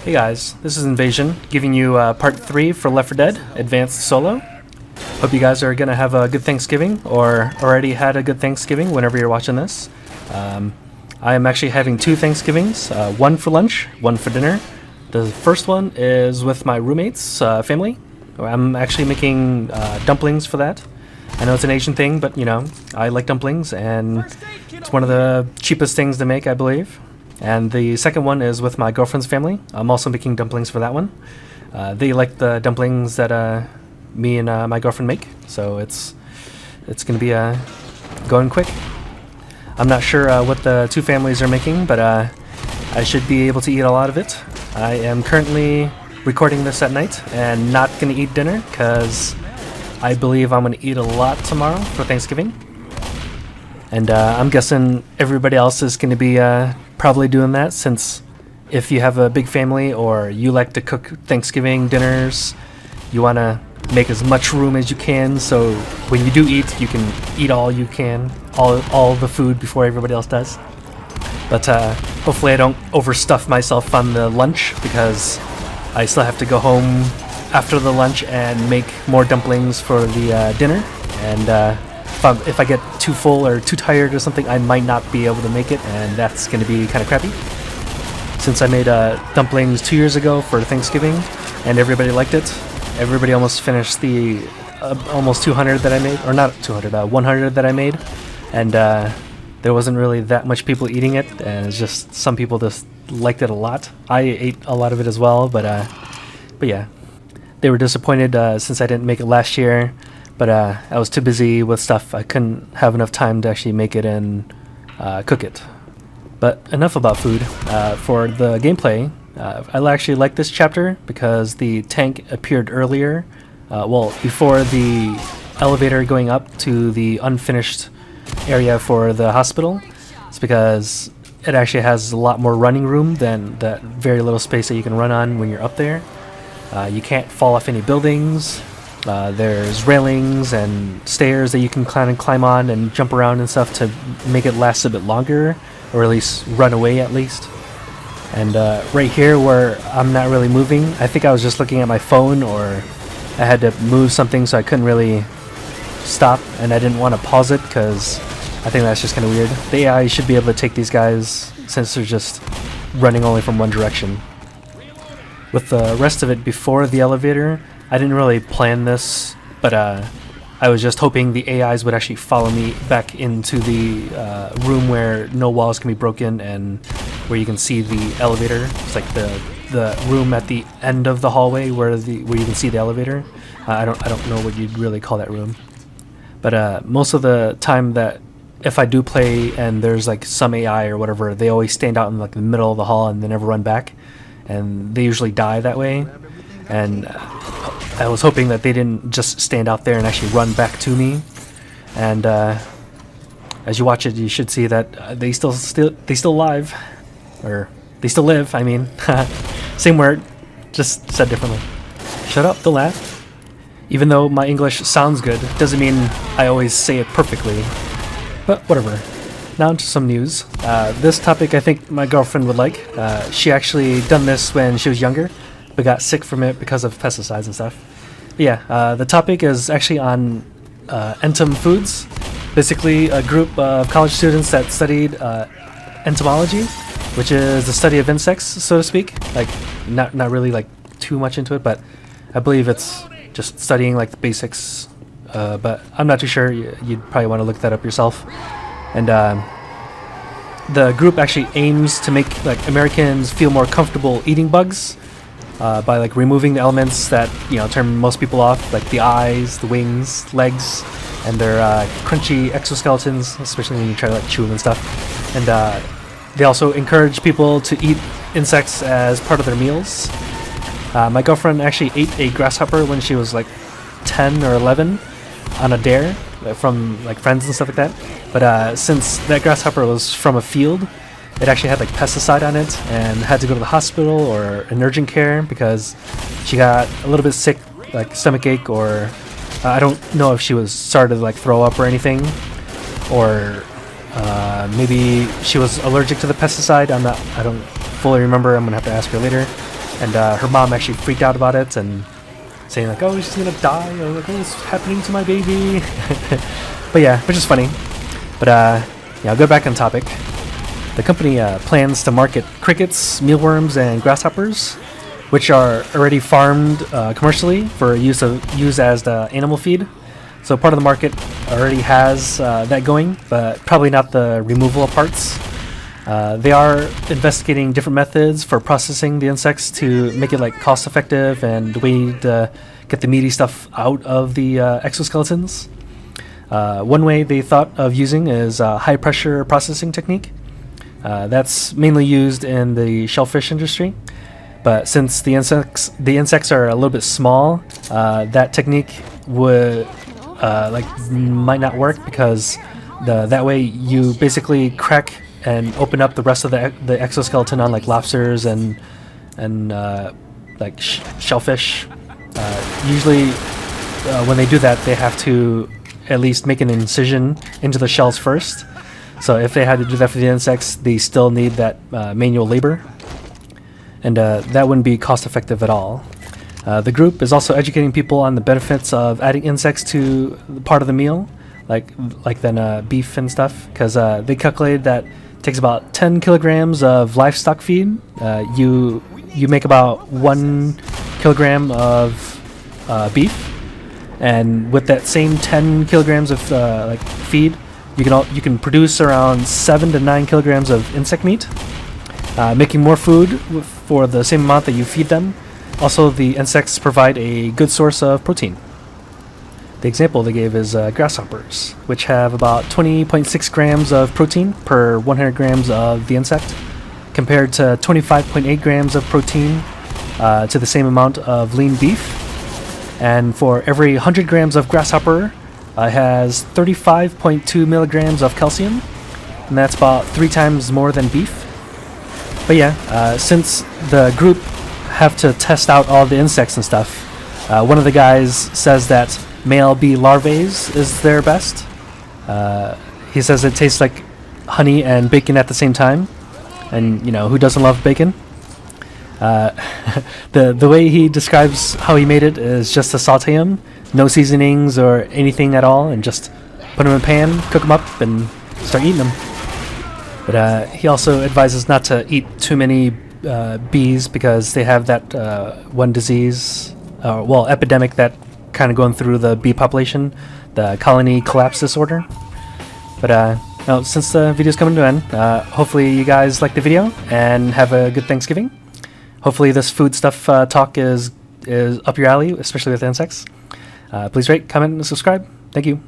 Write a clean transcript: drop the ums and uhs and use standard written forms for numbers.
Hey guys, this is InVaZiOn, giving you part 3 for Left 4 Dead Advanced Solo. Hope you guys are gonna have a good Thanksgiving, or already had a good Thanksgiving whenever you're watching this. I am actually having two Thanksgivings, one for lunch, one for dinner. The first one is with my roommate's family. I'm actually making dumplings for that. I know it's an Asian thing, but you know, I like dumplings, and it's one of the cheapest things to make, I believe. And the second one is with my girlfriend's family. I'm also making dumplings for that one. They like the dumplings that me and my girlfriend make, so it's gonna be going quick. I'm not sure what the two families are making, but I should be able to eat a lot of it. I am currently recording this at night and not gonna eat dinner because I believe I'm gonna eat a lot tomorrow for Thanksgiving. And I'm guessing everybody else is gonna be probably doing that, since if you have a big family or you like to cook Thanksgiving dinners, you want to make as much room as you can, so when you do eat, you can eat all you can, all the food before everybody else does. But hopefully I don't overstuff myself on the lunch, because I still have to go home after the lunch and make more dumplings for the dinner, and if I get too full or too tired or something, I might not be able to make it, and that's going to be kind of crappy. Since I made dumplings 2 years ago for Thanksgiving, and everybody liked it, everybody almost finished the almost 200 that I made, or not 200, 100 that I made, and there wasn't really that much people eating it, and it's just some people just liked it a lot. I ate a lot of it as well, but yeah, they were disappointed since I didn't make it last year. But I was too busy with stuff. I couldn't have enough time to actually make it and cook it. But enough about food. For the gameplay, I actually like this chapter because the tank appeared earlier. Well, before the elevator going up to the unfinished area for the hospital. It's because it actually has a lot more running room than that very little space that you can run on when you're up there. You can't fall off any buildings. There's railings and stairs that you can climb on and jump around and stuff to make it last a bit longer, or at least run away at least. And right here where I'm not really moving, I think I was just looking at my phone, or I had to move something, so I couldn't really stop, and I didn't want to pause it because I think that's just kind of weird. The AI should be able to take these guys since they're just running only from one direction. With the rest of it before the elevator, I didn't really plan this, but I was just hoping the AIs would actually follow me back into the room where no walls can be broken and where you can see the elevator. It's like the room at the end of the hallway where you can see the elevator. I don't know what you'd really call that room, but most of the time that if I do play and there's like some AI or whatever, they always stand out in like the middle of the hall and they never run back, and they usually die that way. And I was hoping that they didn't just stand out there and actually run back to me. And as you watch it, you should see that they still alive, or they still live. I mean, same word, just said differently. Shut up! Don't laugh. Even though my English sounds good, doesn't mean I always say it perfectly. But whatever. Now into some news. This topic I think my girlfriend would like. She actually done this when she was younger, but got sick from it because of pesticides and stuff. But yeah, the topic is actually on entom foods. Basically, a group of college students that studied entomology, which is the study of insects, so to speak. Like, not really like too much into it, but I believe it's just studying like the basics. But I'm not too sure. You'd probably want to look that up yourself. And the group actually aims to make like Americans feel more comfortable eating bugs. By like removing the elements that turn most people off, like the eyes, the wings, legs, and their crunchy exoskeletons, especially when you try to like chew them and stuff. And they also encourage people to eat insects as part of their meals. My girlfriend actually ate a grasshopper when she was like 10 or 11 on a dare from like friends and stuff like that. But since that grasshopper was from a field, it actually had like pesticide on it and had to go to the hospital or an urgent care because she got a little bit sick, like stomach ache, or I don't know if she was started to like throw up or anything, or maybe she was allergic to the pesticide. I don't fully remember. I'm gonna have to ask her later. and her mom actually freaked out about it and saying like, "Oh, she's gonna die," or like, "Oh, what's happening to my baby?" But yeah, which is funny. But yeah, I'll go back on topic. The company plans to market crickets, mealworms, and grasshoppers, which are already farmed commercially for use as the animal feed. So part of the market already has that going, but probably not the removal of parts. They are investigating different methods for processing the insects to make it like cost effective and the way to get the meaty stuff out of the exoskeletons. One way they thought of using is a high pressure processing technique. That's mainly used in the shellfish industry, but since the insects are a little bit small, that technique would might not work, because that way you basically crack and open up the rest of the exoskeleton on like lobsters and shellfish. Usually when they do that, they have to at least make an incision into the shells first. So if they had to do that for the insects, they still need that manual labor, and that wouldn't be cost effective at all. The group is also educating people on the benefits of adding insects to part of the meal, like beef and stuff, because they calculated that it takes about 10 kilograms of livestock feed. You make about 1 kilogram of beef, and with that same 10 kilograms of feed, you can produce around 7 to 9 kilograms of insect meat, making more food for the same amount that you feed them. Also, the insects provide a good source of protein. The example they gave is grasshoppers, which have about 20.6 grams of protein per 100 grams of the insect, compared to 25.8 grams of protein to the same amount of lean beef. And for every 100 grams of grasshopper, has 35.2 milligrams of calcium, and that's about 3 times more than beef. But yeah, since the group have to test out all the insects and stuff, one of the guys says that male bee larvae is their best. He says it tastes like honey and bacon at the same time, and who doesn't love bacon? The way he describes how he made it is just to saute them, no seasonings or anything at all, and just put them in a pan, cook them up, and start eating them. But he also advises not to eat too many bees, because they have that one disease, epidemic that kind of going through the bee population, the colony collapse disorder. But since the video's coming to an end, hopefully you guys like the video and have a good Thanksgiving. Hopefully this food stuff talk is up your alley, especially with insects. Please rate, comment, and subscribe. Thank you.